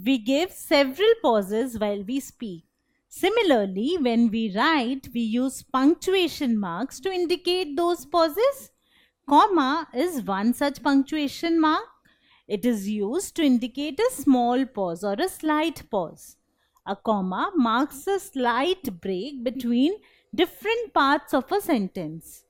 We give several pauses while we speak. Similarly, when we write, we use punctuation marks to indicate those pauses. Comma is one such punctuation mark. It is used to indicate a small pause or a slight pause. A comma marks a slight break between different parts of a sentence.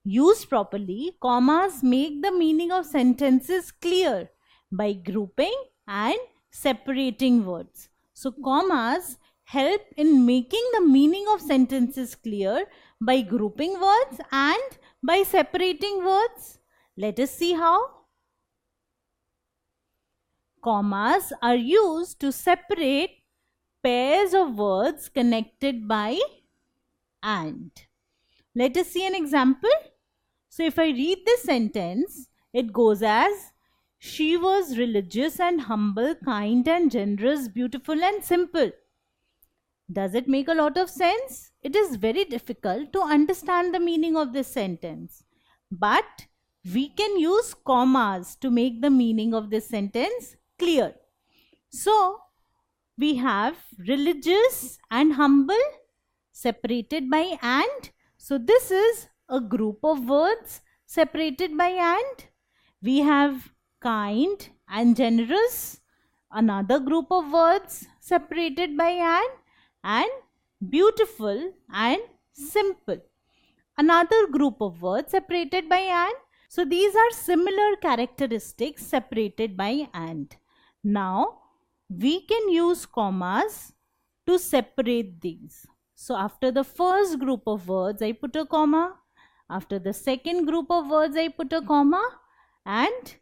Used properly, commas make the meaning of sentences clear by grouping and separating words. So, commas help in making the meaning of sentences clear by grouping words and by separating words. Let us see how. Commas are used to separate pairs of words connected by and. Let us see an example. So if I read this sentence, it goes as, she was religious and humble, kind and generous, beautiful and simple. Does it make a lot of sense? It is very difficult to understand the meaning of this sentence. But we can use commas to make the meaning of this sentence clear. So we have religious and humble separated by and. So this is a group of words separated by and. We have kind and generous, another group of words separated by and beautiful and simple, another group of words separated by and. So these are similar characteristics separated by and. Now we can use commas to separate these. So after the first group of words, I put a comma. After the second group of words, I put a comma, and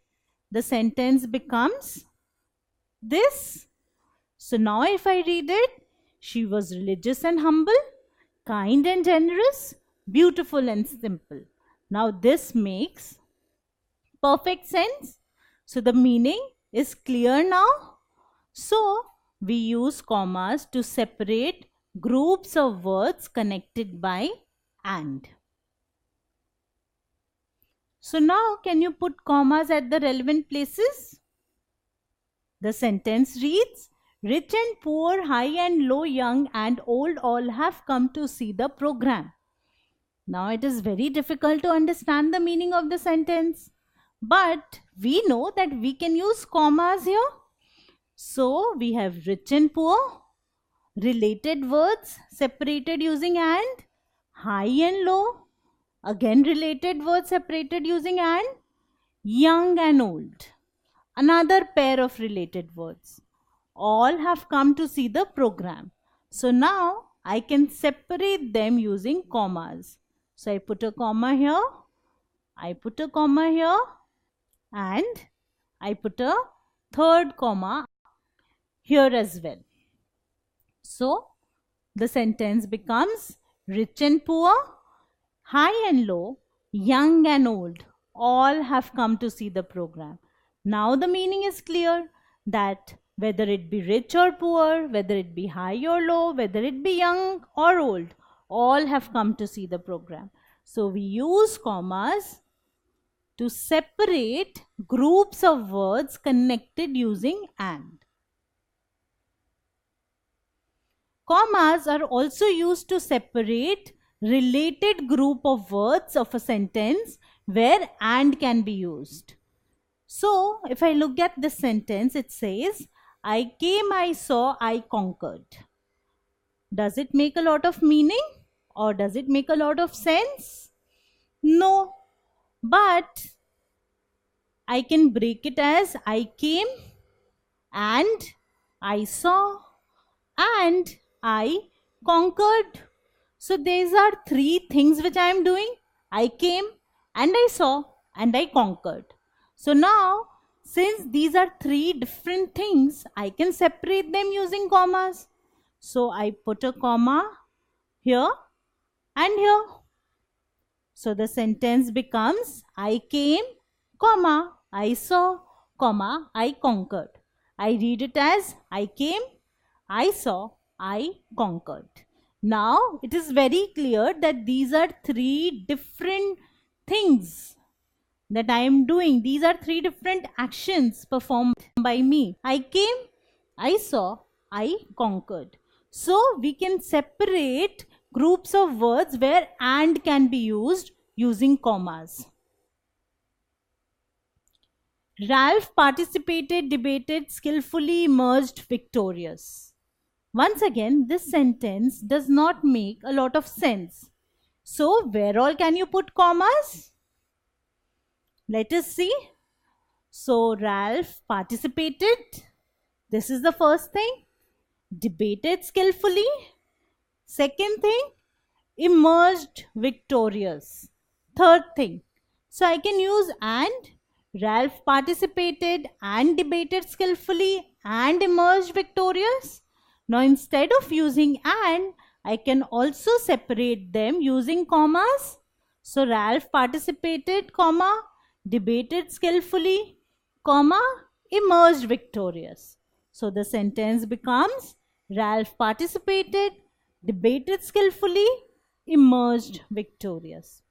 the sentence becomes this. So now if I read it, she was religious and humble, kind and generous, beautiful and simple. Now this makes perfect sense. So the meaning is clear now. So we use commas to separate groups of words connected by and. So now can you put commas at the relevant places? The sentence reads, rich and poor, high and low, young and old all have come to see the program. Now it is very difficult to understand the meaning of the sentence, but we know that we can use commas here. So we have rich and poor, related words separated using and, high and low, again related words separated using and, young and old, another pair of related words. All have come to see the program. So now I can separate them using commas. So I put a comma here, I put a comma here, and I put a third comma here as well. So the sentence becomes rich and poor, high and low, young and old, all have come to see the program. Now the meaning is clear that whether it be rich or poor, whether it be high or low, whether it be young or old, all have come to see the program. So we use commas to separate groups of words connected using and. Commas are also used to separate related group of words of a sentence where and can be used. So if I look at this sentence, it says, I came, I saw, I conquered. Does it make a lot of meaning or does it make a lot of sense? No, but I can break it as I came and I saw and I conquered. So these are three things which I am doing. I came and I saw and I conquered. So now, since these are three different things, I can separate them using commas. So I put a comma here and here. So the sentence becomes I came, comma, I saw, comma, I conquered. I read it as I came, I saw, I conquered. Now it is very clear that these are three different things that I am doing. These are three different actions performed by me. I came, I saw, I conquered. So we can separate groups of words where and can be used using commas. Ralph participated, debated, skillfully emerged victorious. Once again, this sentence does not make a lot of sense. So, where all can you put commas? Let us see. So, Ralph participated. This is the first thing. Debated skillfully. Second thing, emerged victorious. Third thing, so I can use and. Ralph participated and debated skillfully and emerged victorious. Now, instead of using and, I can also separate them using commas. So, Ralph participated, comma, debated skillfully, comma, emerged victorious. So, the sentence becomes Ralph participated, debated skillfully, emerged victorious.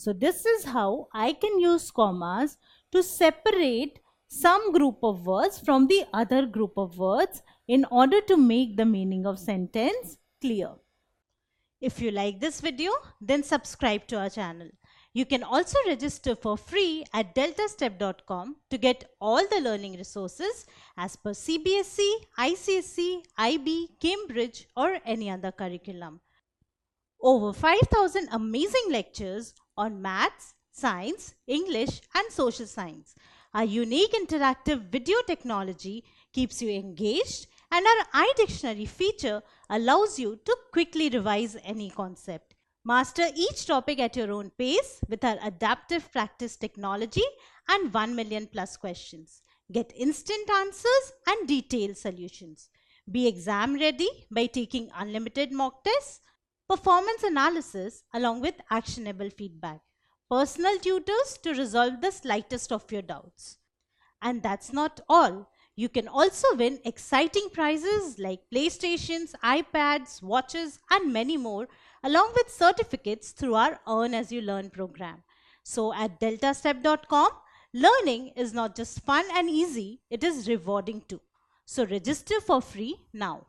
So this is how I can use commas to separate some group of words from the other group of words in order to make the meaning of sentence clear. If you like this video, then subscribe to our channel. You can also register for free at deltastep.com to get all the learning resources as per CBSE, ICSE, IB, Cambridge or any other curriculum. Over 5,000 amazing lectures on maths, science, English and social science. Our unique interactive video technology keeps you engaged and our iDictionary feature allows you to quickly revise any concept. Master each topic at your own pace with our adaptive practice technology and 1 million plus questions. Get instant answers and detailed solutions. Be exam ready by taking unlimited mock tests, performance analysis along with actionable feedback, personal tutors to resolve the slightest of your doubts. And that's not all. You can also win exciting prizes like PlayStations, iPads, watches and many more along with certificates through our Earn As You Learn program. So at deltastep.com, learning is not just fun and easy, it is rewarding too. So register for free now.